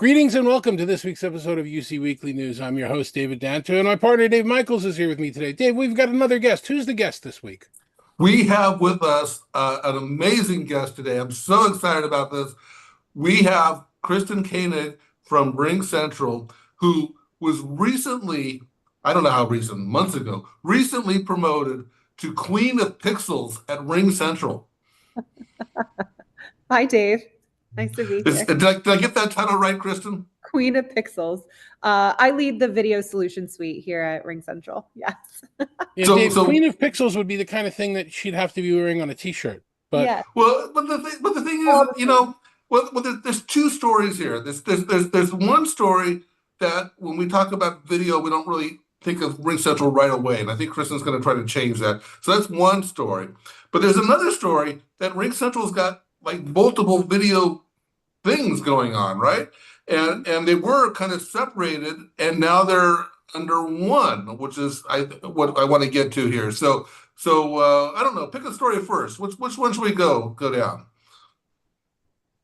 Greetings and welcome to this week's episode of UC Weekly News. I'm your host, David Danto, and my partner, Dave Michels, is here with me today. Dave, we've got another guest. Who's the guest this week? We have with us an amazing guest today. I'm so excited about this. We have Kristen Koenig from RingCentral, who was recently, I don't know how recent, months ago, recently promoted to Queen of Pixels at RingCentral. Hi, Dave. Nice to be here. Did I get that title right, Kristen? Queen of Pixels. I lead the video solution suite here at RingCentral. Yes. Yeah, Dave, Queen of Pixels would be the kind of thing that she'd have to be wearing on a T-shirt. But yeah. Well, but the thing is, there's two stories here. There's one story that when we talk about video, we don't really think of RingCentral right away, and I think Kristen's going to try to change that. So that's one story. But there's another story that RingCentral's got like multiple video things going on, right? And they were kind of separated, and now they're under one, which is what I want to get to here. So I don't know. Pick a story first. Which one should we go down?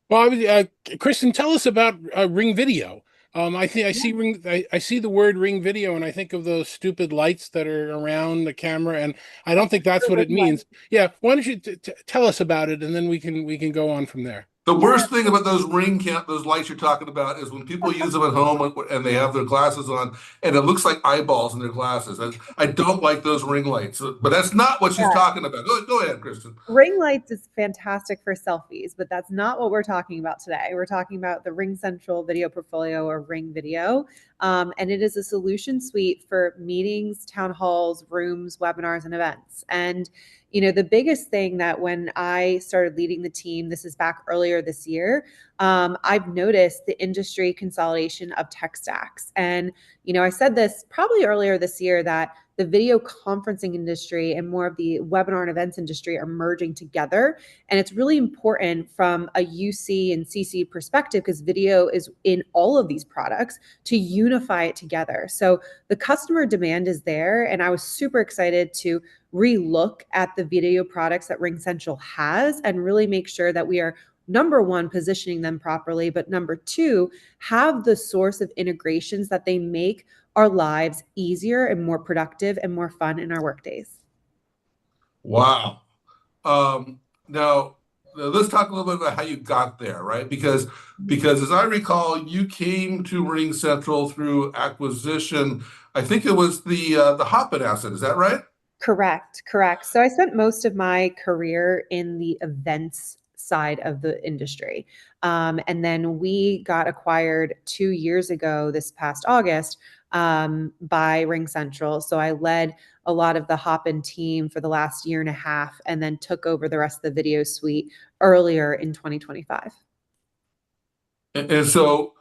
Well, Kristen, tell us about Ring Video. I see I see the word Ring Video, and I think of those stupid lights that are around the camera, and I don't think that's what it means. Yeah, why don't you tell us about it, and then we can go on from there. The worst thing about those those lights you're talking about is when people use them at home and they have their glasses on and it looks like eyeballs in their glasses. I don't like those ring lights, but that's not what she's talking about. Go ahead, Kristen. Ring lights is fantastic for selfies, but that's not what we're talking about today. We're talking about the RingCentral video portfolio, or Ring Video. And it is a solution suite for meetings, town halls, rooms, webinars, and events. And the biggest thing that when I started leading the team, this is back earlier this year, I've noticed the industry consolidation of tech stacks. And, I said this probably earlier this year that the video conferencing industry and more of the webinar and events industry are merging together. And it's really important from a UC and CC perspective, because video is in all of these products, to unify it together. So the customer demand is there. And I was super excited to relook at the video products that RingCentral has and really make sure that we are, number one, positioning them properly, but number two, have the source of integrations that they make our lives easier and more productive and more fun in our workdays. Wow. Now let's talk a little bit about how you got there, right? Because as I recall, you came to RingCentral through acquisition. I think it was the Hopin asset. Is that right? Correct. So I spent most of my career in the events side of the industry. And then we got acquired 2 years ago, this past August, by RingCentral. So I led a lot of the Hopin team for the last year and a half, and then took over the rest of the video suite earlier in 2025. And so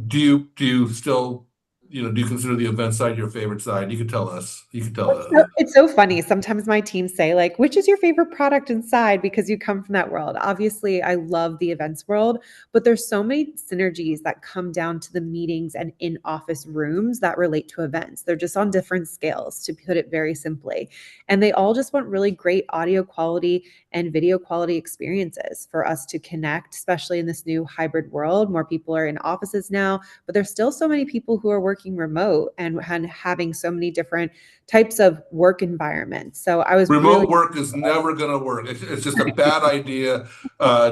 do you still, do you consider the event side your favorite side? You can tell us. It's so funny. Sometimes my team say, like, which is your favorite product inside? Because you come from that world. Obviously, I love the events world, but there's so many synergies that come down to the meetings and in-office rooms that relate to events. They're just on different scales, to put it very simply. And they all just want really great audio quality and video quality experiences for us to connect, especially in this new hybrid world. More people are in offices now, but there's still so many people who are working remote and having so many different types of work environments. So remote work is never going to work. It's just a bad idea.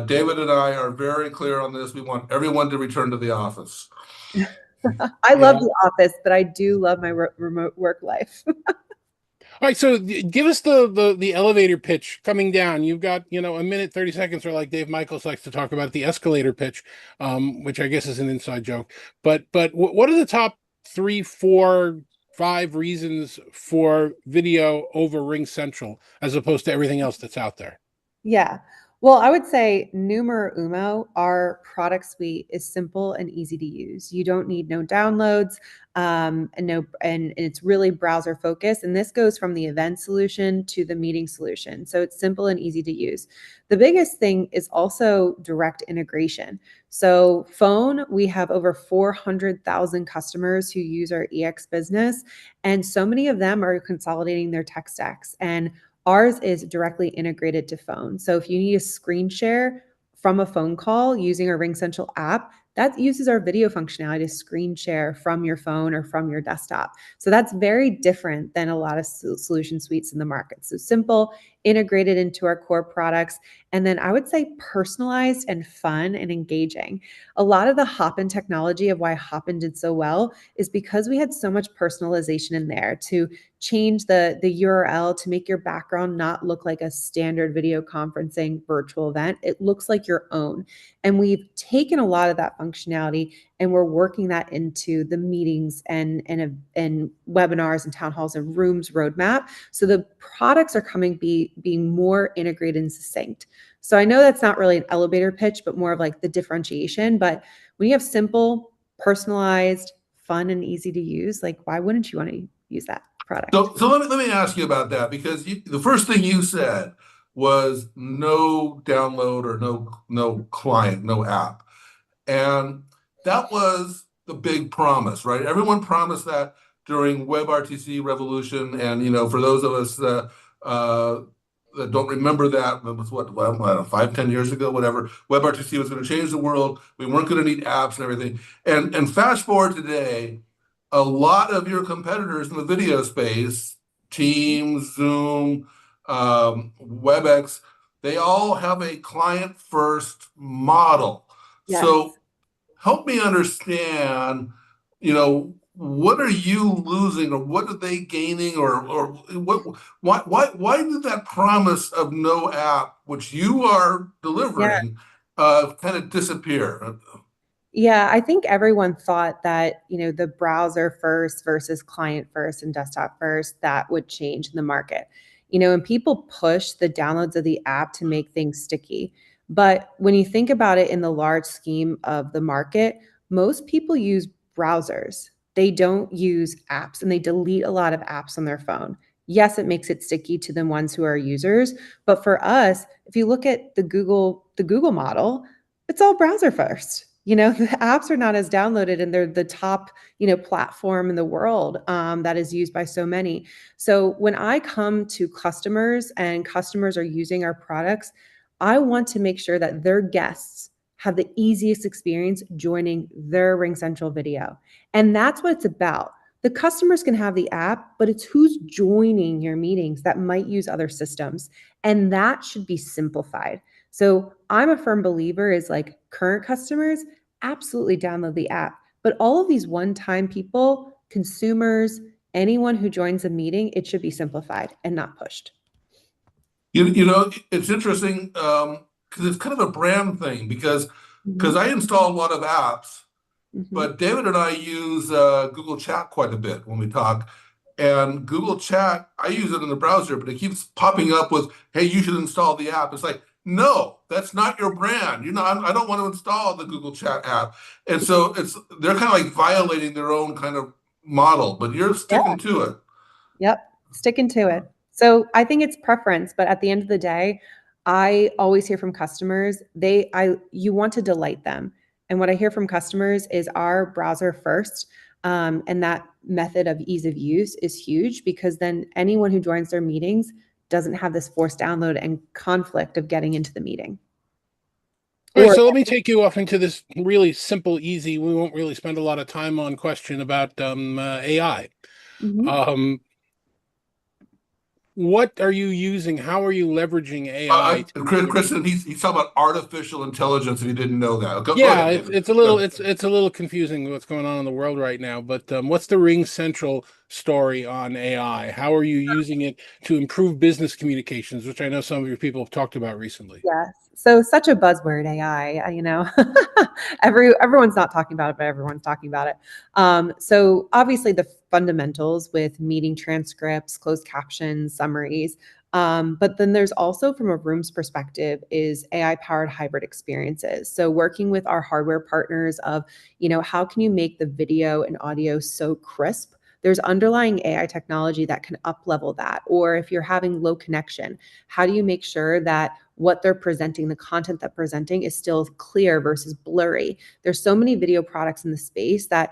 David and I are very clear on this. We want everyone to return to the office. I love the office, but I do love my remote work life. All right, so give us the elevator pitch coming down. You've got, a minute, 30 seconds, or like Dave Michels likes to talk about, the escalator pitch, which I guess is an inside joke. But what are the top 3, 4, 5 reasons for video over RingCentral as opposed to everything else that's out there? Yeah. Well, I would say numero uno, our product suite is simple and easy to use. You don't need no downloads, and it's really browser focused. And this goes from the event solution to the meeting solution. So it's simple and easy to use. The biggest thing is also direct integration. So phone, we have over 400,000 customers who use our EX business, and so many of them are consolidating their tech stacks. And ours is directly integrated to phone. So if you need a screen share from a phone call using our RingCentral app, that uses our video functionality to screen share from your phone or from your desktop. So that's very different than a lot of solution suites in the market. So simple, integrated into our core products, and then I would say personalized and fun and engaging. A lot of the Hopin technology of why Hopin did so well is because we had so much personalization in there to change the URL to make your background not look like a standard video conferencing virtual event. It looks like your own. And we've taken a lot of that functionality and we're working that into the meetings and webinars and town halls and rooms roadmap. So the products are coming being more integrated and succinct. So I know that's not really an elevator pitch, but more of like the differentiation. But when you have simple, personalized, fun, and easy to use, like why wouldn't you want to use that product? So let me ask you about that, because the first thing you said was no download or no client, no app. And that was the big promise, right? Everyone promised that during WebRTC Revolution. And, for those of us that don't remember that, it was what, well, I don't know, 5, 10 years ago, whatever, WebRTC was going to change the world. We weren't going to need apps and everything. And fast forward today, a lot of your competitors in the video space, Teams, Zoom, WebEx, they all have a client first model. Yes. So help me understand, what are you losing, or what are they gaining, or why did that promise of no app, which you are delivering, kind of disappear? Yeah, I think everyone thought that, the browser first versus client first and desktop first, that would change in the market. And people push the downloads of the app to make things sticky. But when you think about it in the large scheme of the market, most people use browsers. They don't use apps and they delete a lot of apps on their phone. Yes, it makes it sticky to the ones who are users, but for us, if you look at the Google model, it's all browser first. The apps are not as downloaded and they're the top, platform in the world that is used by so many. So when I come to customers and customers are using our products, I want to make sure that their guests have the easiest experience joining their RingCentral video. And that's what it's about. The customers can have the app, but it's who's joining your meetings that might use other systems. And that should be simplified. So I'm a firm believer is like current customers absolutely download the app, but all of these one-time people, consumers, anyone who joins a meeting, it should be simplified and not pushed. It's interesting, because it's kind of a brand thing, because I install a lot of apps, but David and I use Google Chat quite a bit when we talk. And Google Chat, I use it in the browser, but it keeps popping up with, "Hey, you should install the app." It's like, no, that's not your brand. I don't want to install the Google Chat app. And so they're kind of like violating their own kind of model, but you're sticking to it. Yep, sticking to it. So I think it's preference, but at the end of the day, I always hear from customers, you want to delight them. And what I hear from customers is our browser first. And that method of ease of use is huge because then anyone who joins their meetings doesn't have this forced download and conflict of getting into the meeting. All right, so let me take you off into this really simple, easy, we won't really spend a lot of time on question about AI. What are you using? How are you leveraging AI? Kristen, he's talking about artificial intelligence, and he didn't know that. Go Yeah, ahead, it's a little confusing what's going on in the world right now. But what's the RingCentral story on AI? How are you using it to improve business communications, which I know some of your people have talked about recently? Yes. So such a buzzword, AI, everyone's not talking about it, but everyone's talking about it. So obviously the fundamentals with meeting transcripts, closed captions, summaries. But then there's also from a rooms perspective is AI powered hybrid experiences. So working with our hardware partners of, how can you make the video and audio so crisp? There's underlying AI technology that can up level that. Or if you're having low connection, how do you make sure that what they're presenting, the content they're presenting is still clear versus blurry? There's so many video products in the space that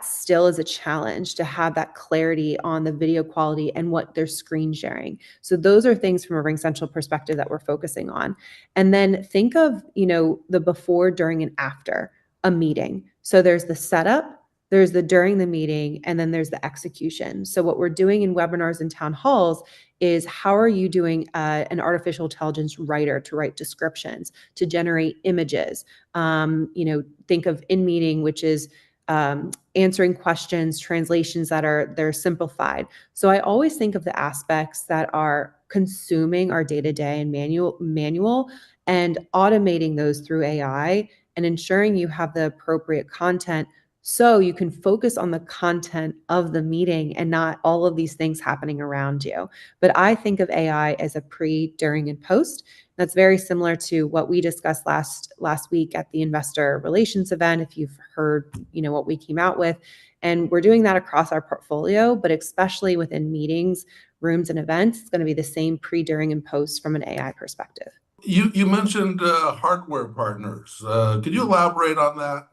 still is a challenge to have that clarity on the video quality and what they're screen sharing. So those are things from a RingCentral perspective that we're focusing on. And then think of, the before, during, and after. a meeting. So there's the setup, there's the during the meeting, and then there's the execution. So what we're doing in webinars and town halls is how are you doing an artificial intelligence writer to write descriptions, to generate images. Think of in meeting, which is answering questions, translations they're simplified. So I always think of the aspects that are consuming our day-to-day and manual and automating those through AI and ensuring you have the appropriate content so you can focus on the content of the meeting and not all of these things happening around you. But I think of AI as a pre, during, and post. That's very similar to what we discussed last week at the investor relations event, if you've heard, what we came out with. And we're doing that across our portfolio, but especially within meetings, rooms, and events, it's going to be the same pre, during, and post from an AI perspective. You mentioned hardware partners. Could you elaborate on that?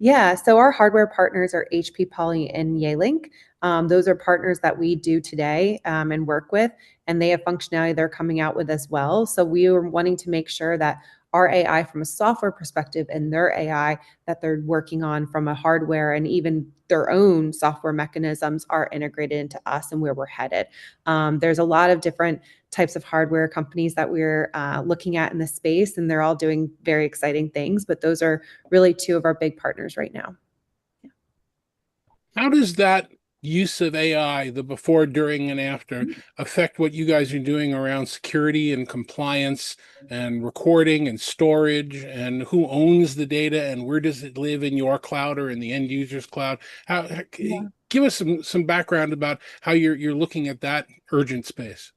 Yeah, so our hardware partners are HP Poly and Yealink. Those are partners that we do today and work with, and they have functionality they're coming out with as well. So we are wanting to make sure that our AI from a software perspective and their AI that they're working on from a hardware and even their own software mechanisms are integrated into us and where we're headed. There's a lot of different types of hardware companies that we're looking at in this space, and they're all doing very exciting things, but those are really two of our big partners right now. How does that use of AI, the before, during, and after, affect what you guys are doing around security and compliance and recording and storage, and who owns the data and where does it live in your cloud or in the end user's cloud? Give us some background about how you're looking at that urgent space.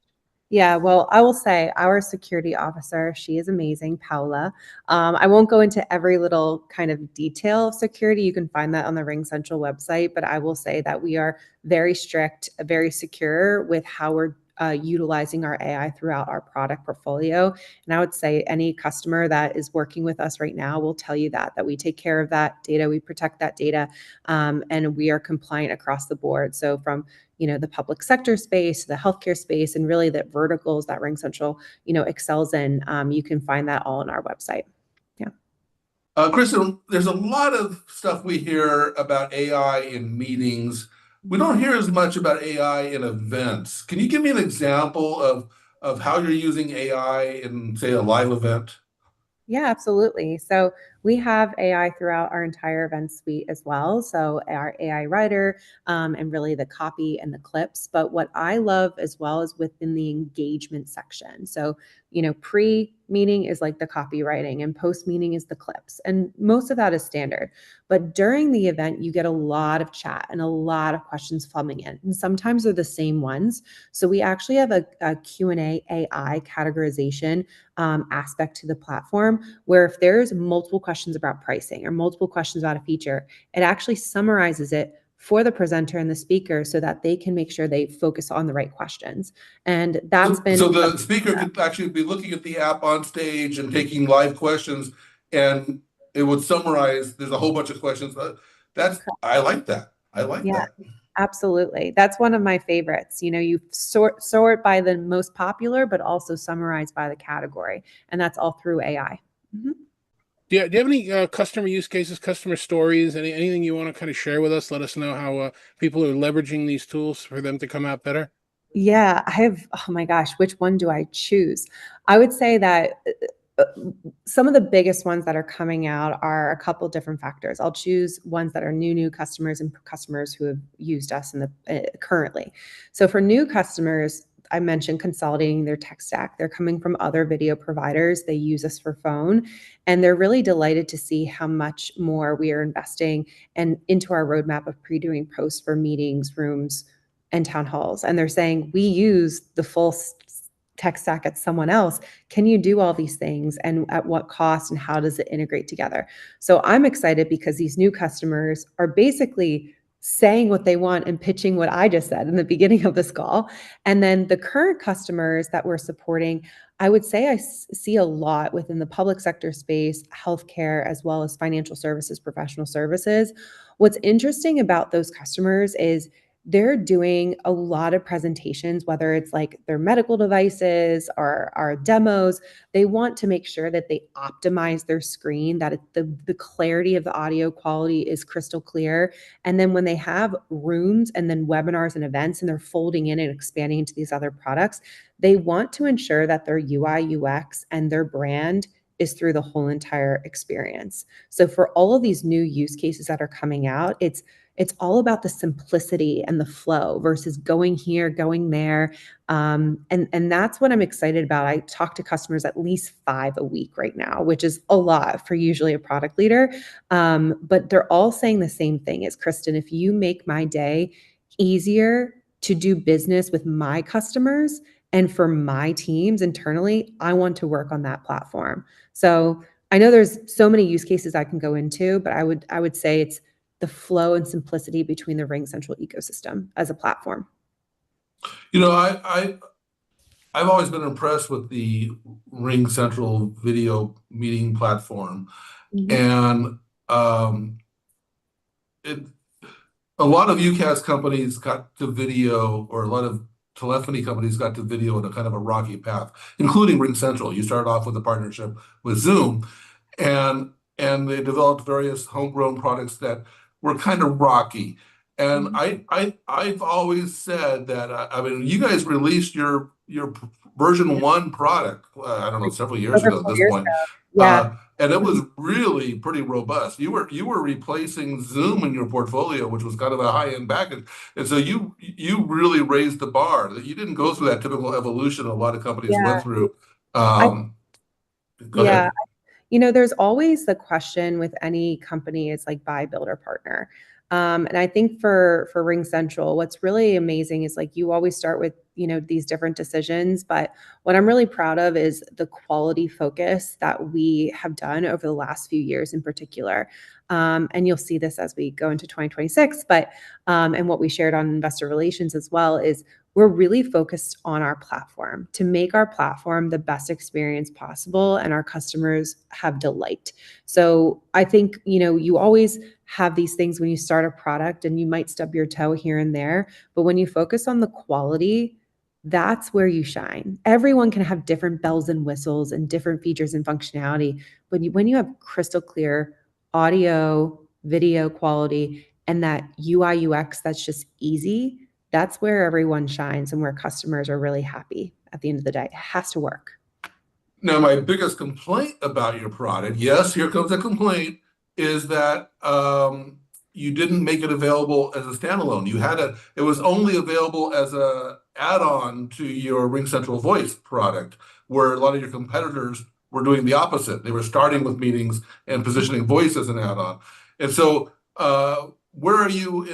Yeah, well, I will say our security officer, she is amazing, Paula. I won't go into every little kind of detail of security. You can find that on the RingCentral website, but I will say that we are very strict, very secure with how we're utilizing our AI throughout our product portfolio. And I would say any customer that is working with us right now will tell you that we take care of that data, we protect that data, and we are compliant across the board. So from the public sector space, the healthcare space, and really the verticals that RingCentral, excels in. You can find that all on our website. Yeah. Kristen, there's a lot of stuff we hear about AI in meetings. We don't hear as much about AI in events. Can you give me an example of how you're using AI in, say, a live event? Yeah, absolutely. So we have AI throughout our entire event suite as well. So our AI writer and really the copy and the clips. But what I love as well is within the engagement section. So, pre-meeting is like the copywriting and post-meeting is the clips. And most of that is standard. But during the event, you get a lot of chat and a lot of questions coming in. And sometimes they're the same ones. So we actually have a Q&A AI categorization aspect to the platform where if there's multiple questions about pricing or multiple questions about a feature, it actually summarizes it for the presenter and the speaker so that they can make sure they focus on the right questions. And that's been so the speaker could actually be looking at the app on stage and taking live questions, and it would summarize. There's a whole bunch of questions. I like that. I like Yeah. that. Absolutely. That's one of my favorites. You sort by the most popular, but also summarized by the category. And that's all through AI. Mm-hmm. Do you have any customer use cases, customer stories, anything you want to kind of share with us? Let us know how people are leveraging these tools for them to come out better. Yeah, oh my gosh, which one do I choose? I would say that some of the biggest ones that are coming out are a couple different factors. I'll choose ones that are new customers and customers who have used us in the currently. So for new customers, I mentioned consolidating their tech stack. They're coming from other video providers. They use us for phone, and they're really delighted to see how much more we are investing and into our roadmap of pre-doing posts for meetings, rooms, and town halls. And they're saying, we use the full tech stack at someone else. Can you do all these things and at what cost and how does it integrate together? So I'm excited because these new customers are basically saying what they want and pitching what I just said in the beginning of this call. And then the current customers that we're supporting, I would say I see a lot within the public sector space, healthcare, as well as financial services, professional services. What's interesting about those customers is they're doing a lot of presentations, whether it's like their medical devices or our demos. They want to make sure that they optimize their screen, that the clarity of the audio quality is crystal clear. And then when they have rooms and then webinars and events and they're folding in and expanding into these other products, they want to ensure that their UI, UX and their brand is through the whole entire experience. So for all of these new use cases that are coming out, it's all about the simplicity and the flow versus going here, going there. And that's what I'm excited about. I talk to customers at least 5 a week right now, which is a lot for usually a product leader. But they're all saying the same thing as Kristen, if you make my day easier to do business with my customers and for my teams internally, I want to work on that platform. So I know there's so many use cases I can go into, but I would say it's the flow and simplicity between the RingCentral ecosystem as a platform. You know, I've always been impressed with the RingCentral video meeting platform, Mhm. and it a lot of UCaaS companies got to video, or a lot of telephony companies got to video in a kind of a rocky path, including RingCentral. You started off with a partnership with Zoom, and they developed various homegrown products that were kind of rocky. And Mhm. I've always said that I mean, you guys released your version one product, I don't know, several years Over ago at 4 this years point. ago. Yeah. And it was really pretty robust. You were replacing Zoom in your portfolio, which was kind of a high-end package. And so you really raised the bar. That you didn't go through that typical evolution a lot of companies Yeah. went through. I Um, Go yeah. ahead. There's always the question with any company is like buy, build, or partner. And I think for RingCentral, what's really amazing is like you always start with these different decisions, but what I'm really proud of is the quality focus that we have done over the last few years in particular. And you'll see this as we go into 2026, but and what we shared on investor relations as well is we're really focused on our platform to make our platform the best experience possible and our customers have delight. So I think, you always have these things when you start a product and you might stub your toe here and there, but when you focus on the quality, that's where you shine. Everyone can have different bells and whistles and different features and functionality, but when you have crystal clear audio, video quality, and that UI UX that's just easy, that's where everyone shines and where customers are really happy at the end of the day. It has to work. Now, my biggest complaint about your product, yes, here comes a complaint, is that you didn't make it available as a standalone. It was only available as a add-on to your RingCentral Voice product, where a lot of your competitors were doing the opposite. They were starting with meetings and positioning voice as an add-on. And so, where are you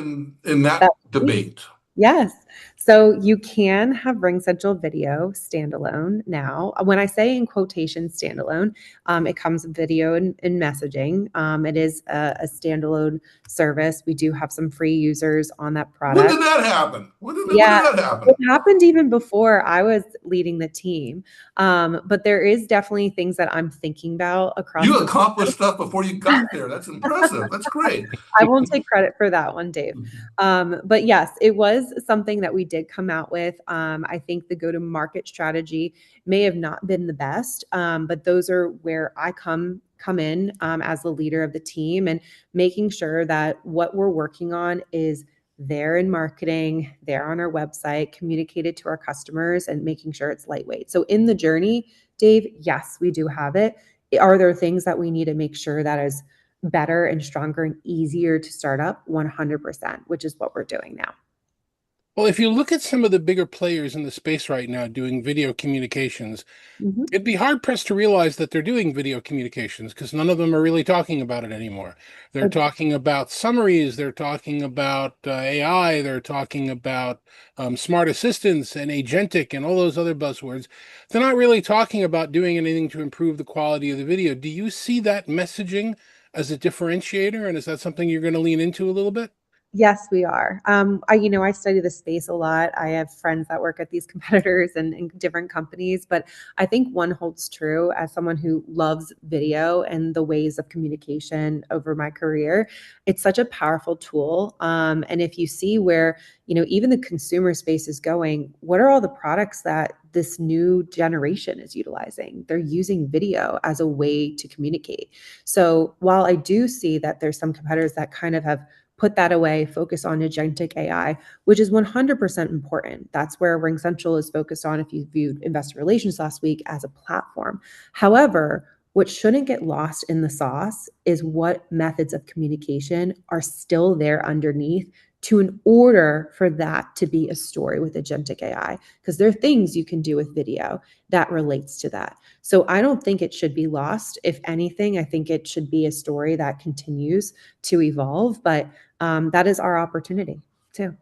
in that debate? Yes. So you can have RingCentral Video standalone now. When I say in quotation standalone, it comes with video and messaging. It is a standalone service. We do have some free users on that When product. did that happen? When Yeah, did that it happen? happened even before I was leading the team. But there is definitely things that I'm thinking about across You the accomplished stuff before you got there. That's impressive. That's great. I won't take credit for that one, Dave. But yes, it was something that we did come out with. I think the go-to-market strategy may have not been the best, but those are where I come in as the leader of the team and making sure that what we're working on is there in marketing, there on our website, communicated to our customers, and making sure it's lightweight. So in the journey, Dave, yes, we do have it. Are there things that we need to make sure that is better and stronger and easier to start up? 100%, which is what we're doing now. Well, if you look at some of the bigger players in the space right now doing video communications, Mhm. it'd be hard pressed to realize that they're doing video communications because none of them are really talking about it anymore. They're Ex- talking about summaries, they're talking about AI, they're talking about smart assistants and agentic and all those other buzzwords. They're not really talking about doing anything to improve the quality of the video. Do you see that messaging as a differentiator? And is that something you're going to lean into a little bit? Yes, we are. I study the space a lot. I have friends that work at these competitors and different companies, but I think one holds true as someone who loves video and the ways of communication over my career. It's such a powerful tool. And if you see where, even the consumer space is going, what are all the products that this new generation is utilizing? They're using video as a way to communicate. So while I do see that there's some competitors that kind of have put that away, focus on agentic AI, which is 100% important. That's where RingCentral is focused on if you viewed investor relations last week as a platform. However, what shouldn't get lost in the sauce is what methods of communication are still there underneath to in order for that to be a story with agentic AI, because there are things you can do with video that relates to that. So I don't think it should be lost. If anything, I think it should be a story that continues to evolve, but that is our opportunity too.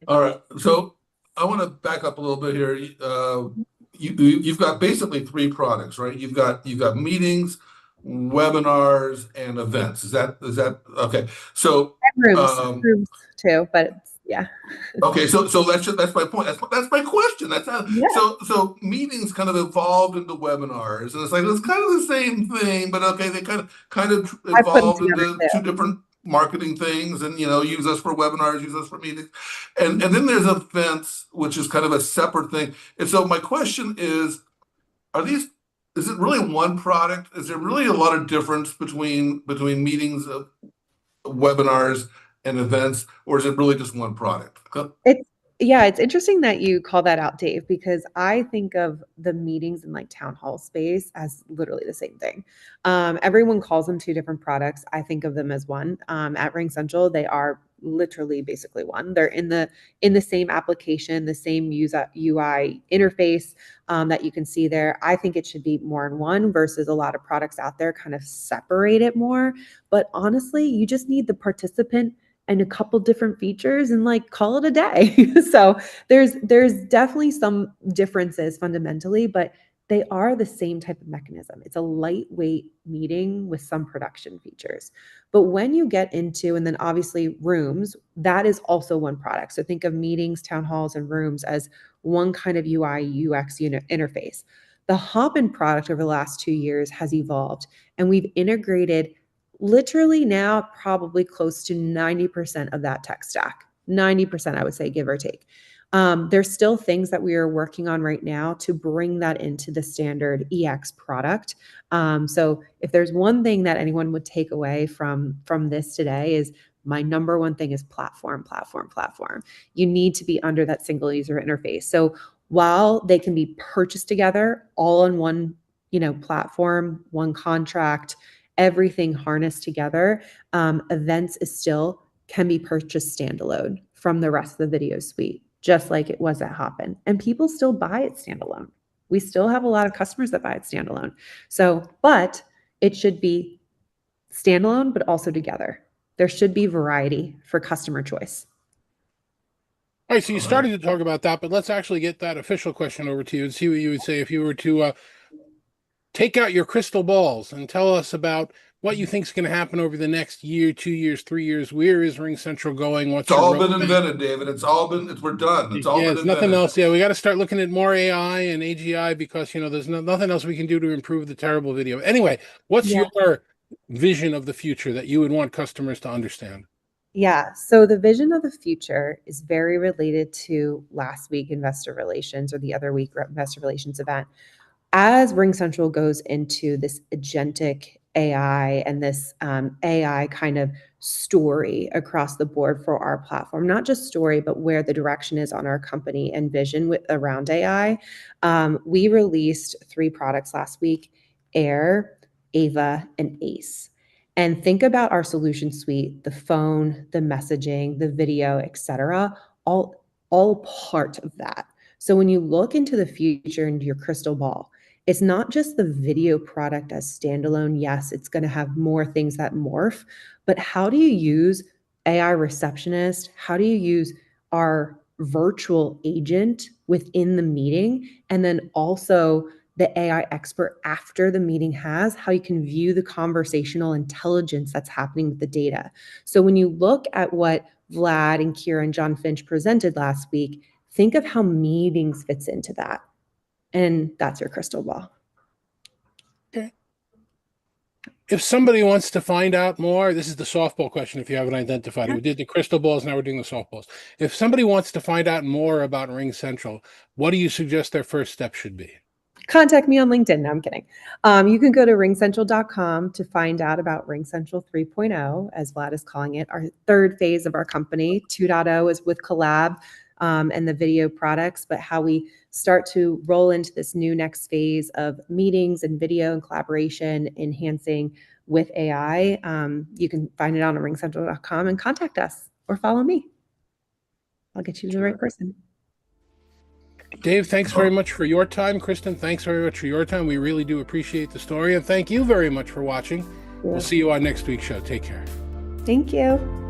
All right. So I want to back up a little bit here. You've got basically three products, right? You've got meetings, webinars, and events. Is that okay? So And um, rooms too, but yeah. okay, so that's my point. That's my question. That's how, Yeah. so meetings kind of evolved into webinars, and it's like it's kind of the same thing, but okay, they kind of I put them evolved together into two too. different marketing things, and use us for webinars, use us for meetings, and then there's events, which is kind of a separate thing. And so my question is, are these? Is it really one product? Is there really a lot of difference between meetings, webinars, and events, or is it really just one product? It's yeah, it's interesting that you call that out, Dave, because I think of the meetings in like town hall space as literally the same thing. Everyone calls them two different products. I think of them as one. At RingCentral, they are literally basically one. They're in the same application, the same UI interface that you can see there. I think it should be more in one versus a lot of products out there kind of separate it more. But honestly, you just need the participant and a couple different features and like call it a day. So there's definitely some differences fundamentally, but they are the same type of mechanism. It's a lightweight meeting with some production features. But when you get into, and then obviously rooms, that is also one product. So think of meetings, town halls, and rooms as one kind of UI UX interface. The Hopin product over the last 2 years has evolved, and we've integrated literally now probably close to 90% of that tech stack. 90%, I would say, give or take. There's still things that we are working on right now to bring that into the standard EX product. So if there's one thing that anyone would take away from this today is my number one thing is platform, platform, platform. You need to be under that single user interface. So while they can be purchased together all on one, platform, one contract, everything harnessed together, events is still can be purchased standalone from the rest of the video suite, just like it was at Hopin. And people still buy it standalone. We still have a lot of customers that buy it standalone. So, but it should be standalone, but also together. There should be variety for customer choice. All right, so you All right. started to talk about that, but let's actually get that official question over to you and see what you would say if you were to take out your crystal balls and tell us about what you think is going to happen over the next year, 2 years, 3 years. Where is RingCentral going? It's What's your all been roadmap? invented, David. We're done. It's all Yeah, been it's nothing invented. else. Yeah, we got to start looking at more AI and AGI because there's nothing else we can do to improve the terrible video. Anyway, what's Yeah. your vision of the future that you would want customers to understand? Yeah. So the vision of the future is very related to last week investor relations or the other week investor relations event. As RingCentral goes into this agentic AI and this AI kind of story across the board for our platform, not just story, but where the direction is on our company and vision around AI, we released 3 products last week: Air, Ava, and Ace. And think about our solution suite, the phone, the messaging, the video, et cetera, all part of that. So when you look into the future, into your crystal ball, it's not just the video product as standalone. Yes, it's going to have more things that morph, but how do you use AI receptionist? How do you use our virtual agent within the meeting? And then also the AI expert after the meeting has, how you can view the conversational intelligence that's happening with the data. So when you look at what Vlad and Kira and John Finch presented last week, think of how meetings fits into that. And that's your crystal ball. Okay. If somebody wants to find out more, this is the softball question if you haven't identified it. We did the crystal balls, now we're doing the softballs. If somebody wants to find out more about RingCentral, what do you suggest their first step should be? Contact me on LinkedIn. No, I'm kidding. You can go to ringcentral.com to find out about RingCentral 3.0, as Vlad is calling it, our third phase of our company. 2.0 is with Collab and the video products, but how we start to roll into this new next phase of meetings and video and collaboration, enhancing with AI. You can find it on ringcentral.com and contact us or follow me. I'll get you to the right person. Dave, thanks very much for your time. Kristen, thanks very much for your time. We really do appreciate the story. And thank you very much for watching. We'll see you on next week's show. Take care. Thank you.